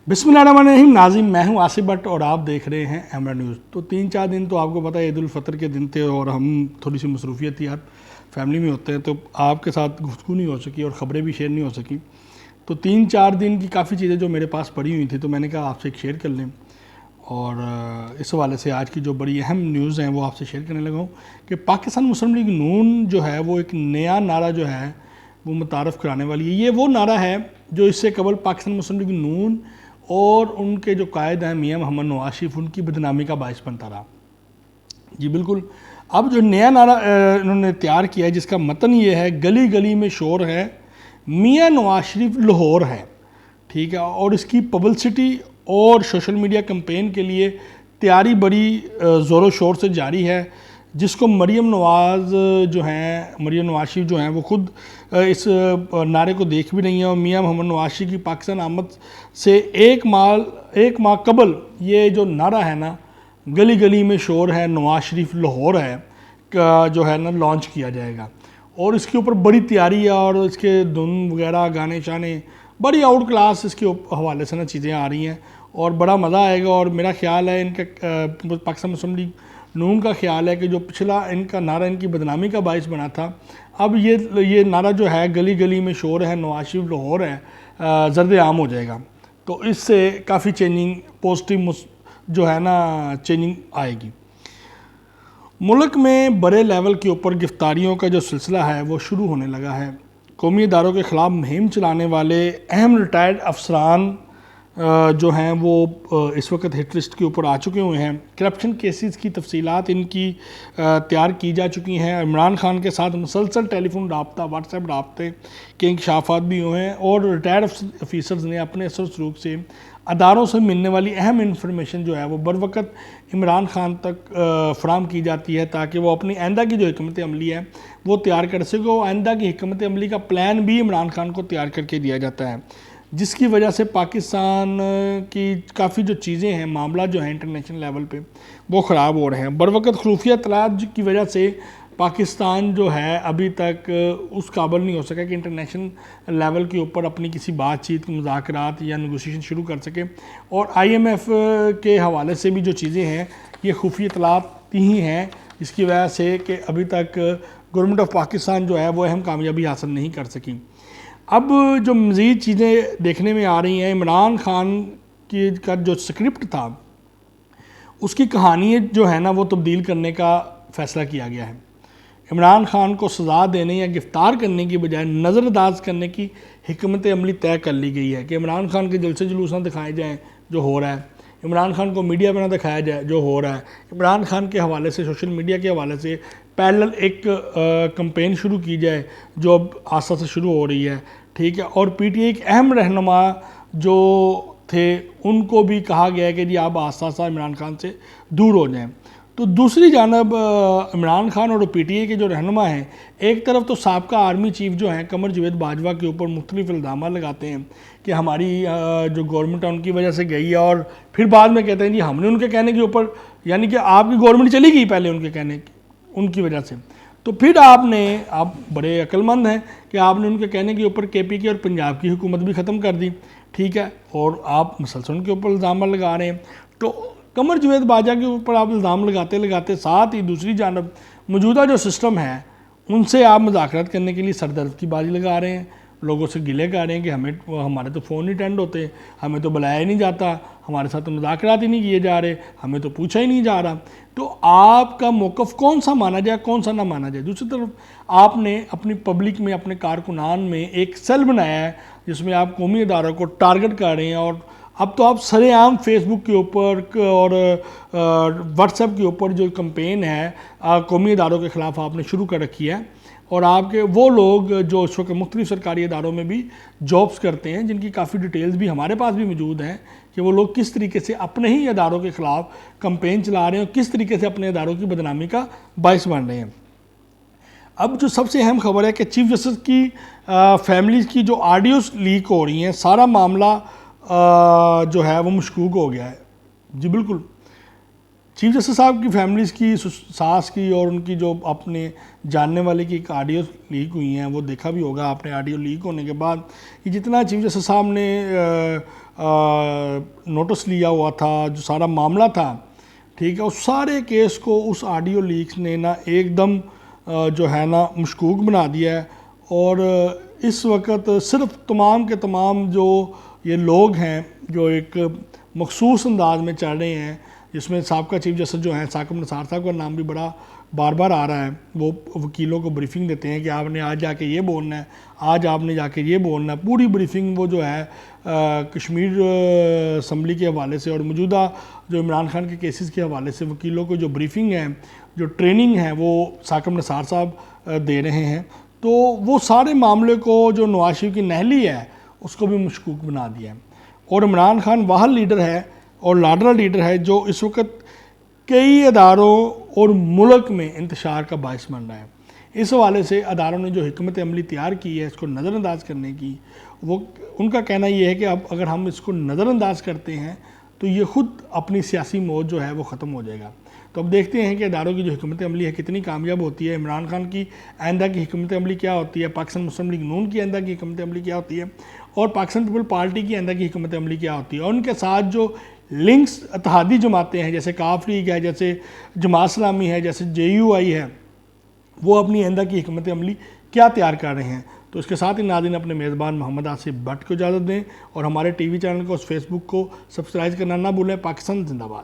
بسم اللہ الرحمن الرحیم ناظرین، میں ہوں آصف بٹ اور آپ دیکھ رہے ہیں ایمرا نیوز۔ تو 3-4 دن تو آپ کو پتہ ہے عید الفطر کے دن تھے اور ہم تھوڑی سی مصروفیت تھی، فیملی میں ہوتے ہیں تو آپ کے ساتھ گفتگو نہیں ہو سکی اور خبریں بھی شیئر نہیں ہو سکی۔ تو 3-4 دن کی کافی چیزیں جو میرے پاس پڑی ہوئی تھیں تو میں نے کہا آپ سے ایک شیئر کر لیں، اور اس حوالے سے آج کی جو بڑی اہم نیوز ہیں وہ آپ سے شیئر کرنے لگا ہوں کہ پاکستان مسلم لیگ نون جو ہے وہ ایک نیا نعرہ جو ہے وہ متعارف کرانے والی ہے۔ یہ وہ نعرہ ہے جو اس سے قبل پاکستان مسلم لیگ نون اور ان کے جو قائد ہیں میاں محمد نواز شریف، ان کی بدنامی کا باعث بنتا رہا۔ جی بالکل، اب جو نیا نعرہ انہوں نے تیار کیا ہے جس کا متن یہ ہے، گلی گلی میں شور ہے، میاں نواز شریف لاہور ہے، ٹھیک ہے، اور اس کی پبلسٹی اور سوشل میڈیا کمپین کے لیے تیاری بڑی زور و شور سے جاری ہے، جس کو مریم نواز شریف جو ہیں وہ خود اس نعرے کو دیکھ بھی نہیں ہیں، اور میاں محمد نواز شریف کی پاکستان آمد سے ایک ماہ قبل یہ جو نعرہ ہے نا، گلی گلی میں شور ہے، نواز شریف لاہور ہے، جو ہے نا لانچ کیا جائے گا، اور اس کے اوپر بڑی تیاری ہے، اور اس کے دھن وغیرہ گانے شانے بڑی آؤٹ کلاس اس کے حوالے سے نا چیزیں آ رہی ہیں، اور بڑا مزہ آئے گا۔ اور میرا خیال ہے ان کا پاکستان مسلم لیگ نون کا خیال ہے کہ جو پچھلا ان کا نعرہ ان کی بدنامی کا باعث بنا تھا، اب یہ نعرہ جو ہے گلی گلی میں شور ہے، نواز شریف لاہور ہے، زرد عام ہو جائے گا۔ تو اس سے کافی چینجنگ پازیٹیو جو ہے نا چینجنگ آئے گی۔ ملک میں بڑے لیول کے اوپر گرفتاریوں کا جو سلسلہ ہے وہ شروع ہونے لگا ہے۔ قومی اداروں کے خلاف مہم چلانے والے اہم ریٹائرڈ افسران جو ہیں وہ اس وقت ہٹ لسٹ کے اوپر آ چکے ہوئے ہیں۔ کرپشن کیسز کی تفصیلات ان کی تیار کی جا چکی ہیں۔ عمران خان کے ساتھ مسلسل ٹیلی فون رابطہ، واٹس ایپ رابطے کے انکشافات بھی ہوئے ہیں، اور ریٹائرڈ آفیسرز نے اپنے اثر سلوک سے اداروں سے ملنے والی اہم انفارمیشن جو ہے وہ بروقت عمران خان تک فراہم کی جاتی ہے، تاکہ وہ اپنی آئندہ کی جو حکمت عملی ہے وہ تیار کر سکے۔ اور آئندہ کی حکمت عملی کا پلان بھی عمران خان کو تیار کر کے دیا جاتا ہے، جس کی وجہ سے پاکستان کی کافی جو چیزیں ہیں، معاملات جو ہیں انٹرنیشنل لیول پہ وہ خراب ہو رہے ہیں۔ بروقت خفیہ اطلاعات کی وجہ سے پاکستان جو ہے ابھی تک اس قابل نہیں ہو سکا کہ انٹرنیشنل لیول کے اوپر اپنی کسی بات چیت، مذاکرات یا نیگوشیشن شروع کر سکے، اور آئی ایم ایف کے حوالے سے بھی جو چیزیں ہیں یہ خفیہ اطلاعات ہی ہیں، جس کی وجہ سے کہ ابھی تک گورنمنٹ آف پاکستان جو ہے وہ اہم کامیابی حاصل نہیں کر سکی۔ اب جو مزید چیزیں دیکھنے میں آ رہی ہیں، عمران خان کا جو سکرپٹ تھا اس کی کہانی جو ہے نا وہ تبدیل کرنے کا فیصلہ کیا گیا ہے۔ عمران خان کو سزا دینے یا گرفتار کرنے کی بجائے نظر انداز کرنے کی حکمت عملی طے کر لی گئی ہے کہ عمران خان کے جلسے جلوس نہ دکھائے جائیں جو ہو رہا ہے، عمران خان کو میڈیا پہ نہ دکھایا جائے جو ہو رہا ہے، عمران خان کے حوالے سے سوشل میڈیا کے حوالے سے پیرلل ایک کمپین شروع کی جائے جو اب آسا سے شروع ہو رہی ہے، ٹھیک ہے، اور پی ٹی آئی ایک اہم رہنما جو تھے ان کو بھی کہا گیا ہے کہ جی آپ آسا عمران خان سے دور ہو جائیں۔ تو دوسری جانب عمران خان اور پی ٹی آئی کے جو رہنما ہیں، ایک طرف تو سابقہ آرمی چیف جو ہیں قمر جاوید باجوہ کے اوپر مختلف الزامات لگاتے ہیں کہ ہماری جو گورنمنٹ ہے ان کی وجہ سے گئی ہے، اور پھر بعد میں کہتے ہیں جی ہم نے ان کے کہنے کے اوپر، یعنی کہ آپ کی گورنمنٹ چلی گئی پہلے ان کے کہنے ان کی وجہ سے، تو پھر آپ بڑے عقل مند ہیں کہ آپ نے ان کے کہنے کے اوپر کے پی کے اور پنجاب کی حکومت بھی ختم کر دی، ٹھیک ہے، اور آپ مسلسل ان کے اوپر الزامات لگا رہے ہیں۔ تو قمر جاوید باجوہ کے اوپر آپ الزام لگاتے ساتھ ہی دوسری جانب موجودہ جو سسٹم ہے ان سے آپ مذاکرات کرنے کے لیے سردرد کی بازی لگا رہے ہیں، لوگوں سے گلے کر رہے ہیں کہ ہمارے تو فون نہیں اٹینڈ ہوتے، ہمیں تو بلایا ہی نہیں جاتا، ہمارے ساتھ تو مذاکرات ہی نہیں کیے جا رہے، ہمیں تو پوچھا ہی نہیں جا رہا۔ تو آپ کا موقف کون سا مانا جائے، کون سا نہ مانا جائے؟ دوسری طرف آپ نے اپنی پبلک میں، اپنے کارکنان میں ایک سیل بنایا ہے جس میں آپ قومی اداروں کو ٹارگٹ کر رہے ہیں، اور اب تو آپ سرے عام فیس بک کے اوپر اور واٹس ایپ کے اوپر جو کمپین ہے قومی اداروں کے خلاف آپ نے شروع کر رکھی ہے، اور آپ کے وہ لوگ جو اس وقت مختلف سرکاری اداروں میں بھی جابز کرتے ہیں، جن کی کافی ڈیٹیلز بھی ہمارے پاس بھی موجود ہیں کہ وہ لوگ کس طریقے سے اپنے ہی اداروں کے خلاف کمپین چلا رہے ہیں اور کس طریقے سے اپنے اداروں کی بدنامی کا باعث بن رہے ہیں۔ اب جو سب سے اہم خبر ہے کہ چیف جسٹس کی فیملیز کی جو آڈیوز لیک ہو رہی ہیں، سارا معاملہ جو ہے وہ مشکوک ہو گیا ہے۔ جی بالکل، چیف جسٹس صاحب کی فیملیز کی ساس کی اور ان کی جو اپنے جاننے والے کی ایک آڈیو لیک ہوئی ہیں، وہ دیکھا بھی ہوگا آپ نے آڈیو لیک ہونے کے بعد، یہ جتنا چیف جسٹس صاحب نے نوٹس لیا ہوا تھا، جو سارا معاملہ تھا، ٹھیک ہے، اس سارے کیس کو اس آڈیو لیکس نے نا ایک دم جو ہے نا مشکوک بنا دیا ہے. اور اس وقت صرف تمام کے تمام جو یہ لوگ ہیں جو ایک مخصوص انداز میں چل رہے ہیں، جس میں سابقہ چیف جسٹس جو ہیں ثاقب نثار صاحب کا نام بھی بڑا بار بار آ رہا ہے، وہ وکیلوں کو بریفنگ دیتے ہیں کہ آپ نے آج جا کے یہ بولنا ہے، آج آپ نے جا کے یہ بولنا ہے، پوری بریفنگ وہ جو ہے کشمیر اسمبلی کے حوالے سے اور موجودہ جو عمران خان کے کیسز کے حوالے سے وکیلوں کو جو بریفنگ ہے، جو ٹریننگ ہے، وہ ثاقب نثار صاحب دے رہے ہیں. تو وہ سارے معاملے کو جو نواز شریف کی نہلی ہے اس کو بھی مشکوک بنا دیا ہے. اور عمران خان واحد لیڈر ہے اور لاڈلا لیڈر ہے جو اس وقت کئی اداروں اور ملک میں انتشار کا باعث بن رہا ہے. اس حوالے سے اداروں نے جو حکمت عملی تیار کی ہے اس کو نظر انداز کرنے کی، وہ ان کا کہنا یہ ہے کہ اب اگر ہم اس کو نظر انداز کرتے ہیں تو یہ خود اپنی سیاسی موت جو ہے وہ ختم ہو جائے گا. تو اب دیکھتے ہیں کہ اداروں کی جو حکمت عملی ہے کتنی کامیاب ہوتی ہے، عمران خان کی آئندہ کی حکمت عملی کیا ہوتی ہے، پاکستان مسلم لیگ نون کی آئندہ کی حکمت عملی کیا ہوتی ہے، اور پاکستان پیپل پارٹی کی آئندہ کی حکمت عملی کیا ہوتی ہے، اور ان کے ساتھ جو لنکس اتحادی جماعتیں ہیں جیسے کاف لیگ ہے، جیسے جماعت اسلامی ہے، جیسے JUI ہے، وہ اپنی آئندہ کی حکمت عملی کیا تیار کر رہے ہیں. تو اس کے ساتھ ہی ناظرین اپنے میزبان محمد آصف بٹ کو اجازت دیں اور ہمارے ٹی وی چینل کو، فیس بک کو سبسکرائب کرنا نہ بھولیں. پاکستان زندہ باد.